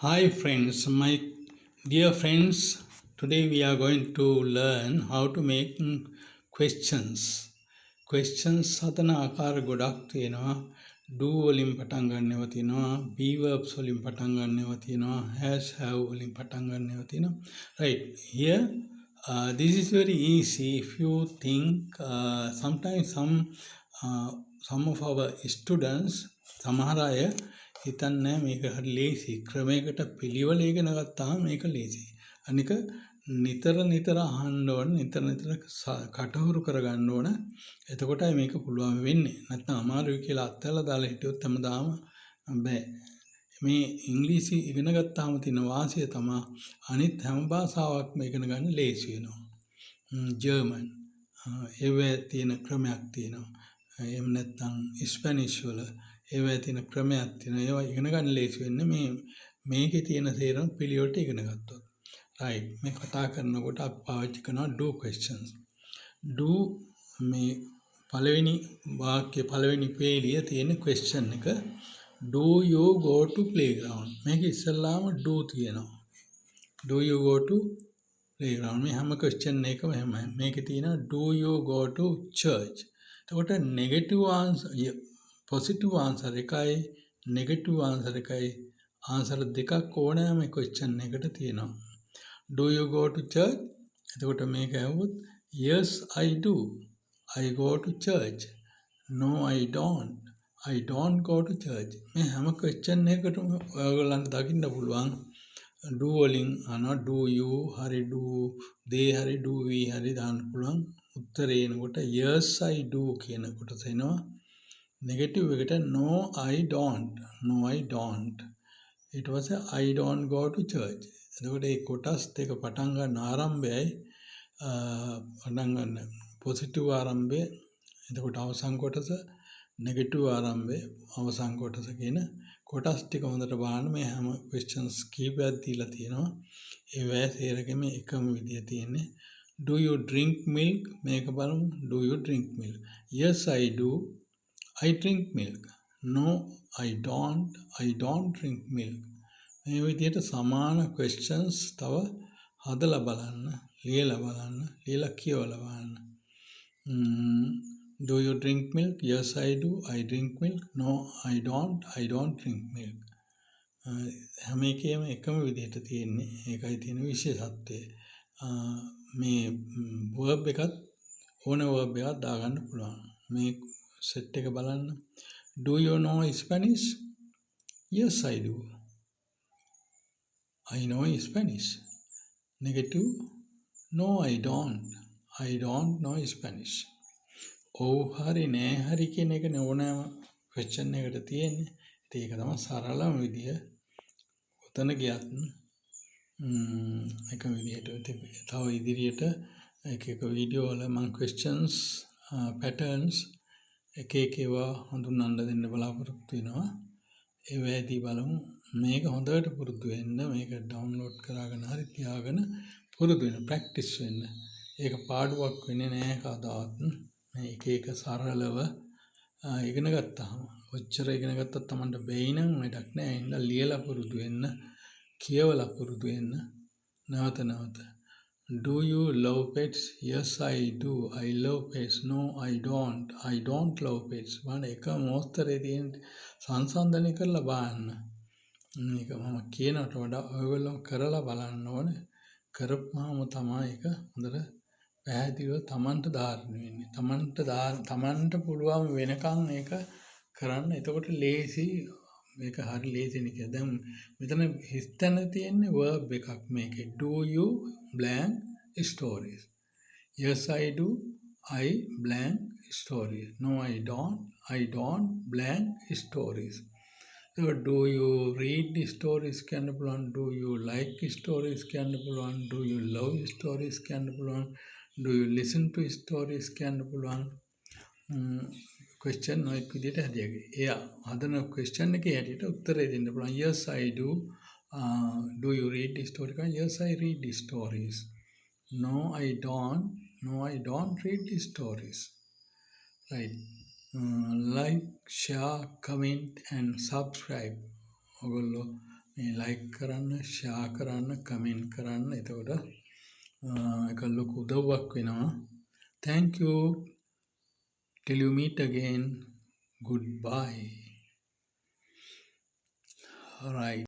Hi friends, my dear friends, today we are going to learn how to make questions. Questions හදන ආකාර ගොඩක් තියෙනවා. Do වලින් පටන් ගන්නව තියෙනවා, be verbs වලින් පටන් ගන්නව තියෙනවා, has have වලින් පටන් ගන්නව තියෙනවා. Right. Here this is very easy if you think sometimes some of our students සමහර අය හිතන්නේ මේක හරි ලේසි ක්‍රමයකට පිළිවෙල ඉගෙන ගත්තාම මේක ලේසි. අනික නිතර අහන්න ඕන නිතර කටහුරු කරගන්න ඕන. එතකොටයි මේක පුළුවන් වෙන්නේ. නැත්නම් අමාරුයි කියලා අත්හැරලා දාලා හිටියොත් හැමදාම බෑ. මේ ඉංග්‍රීසි ඉගෙන ගත්තාම තියෙන වාසිය තමයි අනිත් හැම භාෂාවක්ම ඉගෙන ගන්න ලේසි වෙනවා. ජර්මන් ඒවේ තියෙන ක්‍රමයක් තියෙනවා. එහෙම නැත්නම් ස්පැනිෂ් වල ඒවා තියෙන ක්‍රමයක් තියෙනවා. ඒවා ඉගෙන ගන්න ලේසි වෙන්නේ මේකේ තියෙන තේරුම් පිළිවෙලට ඉගෙන ගත්තොත්. right. මේ කතා කරනකොට අපි පාවිච්චි කරනවා do questions. do මේ පළවෙනි වාක්‍ය පළවෙනි පේළිය තියෙන question එක do you go to playground. මේක ඉස්සල්ලාම do තියෙනවා. do you go to playground. මේ හැම question එකම එහෙමයි. මේකේ තියෙනවා do you go to church. එතකොට negative answer positive answer එකයි negative answer එකයි answer දෙකක් ඕනෑම question එකට තියෙනවා. Do you go to church? එතකොට මේක ඇහුවොත් yes I do. I go to church. No I don't. I don't go to church. මේ හැම question එකකටම ඔයගොල්ලන්ට දකින්න පුළුවන් do වලින් do you හරි do they හරි do we හරි දාන්න පුළුවන්. උත්තරේ එනකොට yes I do කියන කොටස එනවා. negative එකට no I don't ඊට පස්සේ I don't go to church. එතකොට මේ කොටස් දෙක පටන් ගන්න ආරම්භයයි පටන් ගන්න positive ආරම්භය එතකොට අවසන් කොටස negative ආරම්භය අවසන් කොටස කියන කොටස් ටික හොඳට බලන්න. මේ හැම questions කීපයක් දීලා තියෙනවා. ඒ වැය තේරෙකම එකම විදිය තියෙන්නේ. Do you drink milk? මේක බලමු. Do you drink milk? Yes I do. I drink milk. No, I don't drink milk. මේ විදිහට සමාන questions තව හදලා බලන්න, ලියලා බලන්න, ලියලා කියවලා බලන්න. Do you drink milk? Yes, I do. I drink milk. No, I don't drink milk. හැම එකේම එකම විදිහට තියෙන්නේ. ඒකයි තියෙන විශේෂත්වය. මේ verb එකත් ඕන verb එකක් දාගන්න පුළුවන්. මේ set එක බලන්න. Do you know Spanish? Yes, I do. I know Spanish. Negative. No, I don't. I don't know Spanish. ඔව් හරි නෑ හරි කියන එක ඕනෑම question එකකට තියෙන්නේ. ඒක තමයි සරලම විදිය. උතන ගියත් එකම විදියට තව ඉදිරියට එක වීඩියෝ වල මම questions patterns එක ඒවා හඳුන්වන්න දෙන්න බලාපොරොත්තු වෙනවා. ඒ වේදී බලමු. මේක හොඳට පුරුදු වෙන්න මේක ඩවුන්ලෝඩ් කරගෙන හරි තියාගෙන පුරුදු වෙන්න ප්‍රැක්ටිස් වෙන්න. ඒක පාඩුවක් වෙන්නේ නැහැ කවදාවත්. මේ එක සරලව ඉගෙන ගත්තාම ඔච්චර ඉගෙන ගත්තත් Tamanට බැයි නම් වැඩක් නැහැ. එහෙනම් ලියලා පුරුදු වෙන්න, කියවලා පුරුදු වෙන්න නැවත. Do you love pets? Yes, I do. I love pets. No, I don't. I don't love pets. එක මොස්තරේ තියෙන සංසන්දනය කරලා බලන්න. මේක මම කියනට වඩා ඔයගොල්ලෝ කරලා බලන්න ඕනේ. කරපුවාම තමයි ඒක හොඳට පැහැදිලිව Tamanට ධාරණය වෙන්නේ. Tamanට පුළුවන් වෙනකන් ඒක කරන්න. එතකොට ලේසි මේක හරි ලේසි නේ කියලා. දැන් මෙතන හිතන තියෙන්නේ verb එකක් මේකේ. Do you blank stories? Yes I do. I blank stories. No I don't. I don't blank stories. So do you read stories කියන්න පුළුවන්. Do you like stories කියන්න පුළුවන්. Do you love stories කියන්න පුළුවන්. Do you listen to stories කියන්න පුළුවන්. question නොඑක් විදිහට හදියාගේ. එයා හදන question එකේ හැටියට උත්තරේ දෙන්න පුළුවන්. Yes I do. Do you read stories? Yes I read stories. No I don't. No I don't read stories. Right. Like, share, comment and subscribe. ඔයගොල්ලෝ මේ ලයික් කරන්න, ෂෙයා කරන්න, කමෙන්ට් කරන්න. එතකොට ඒක ලොකු උදව්වක් වෙනවා. Thank you. Till you meet again. Goodbye. All right.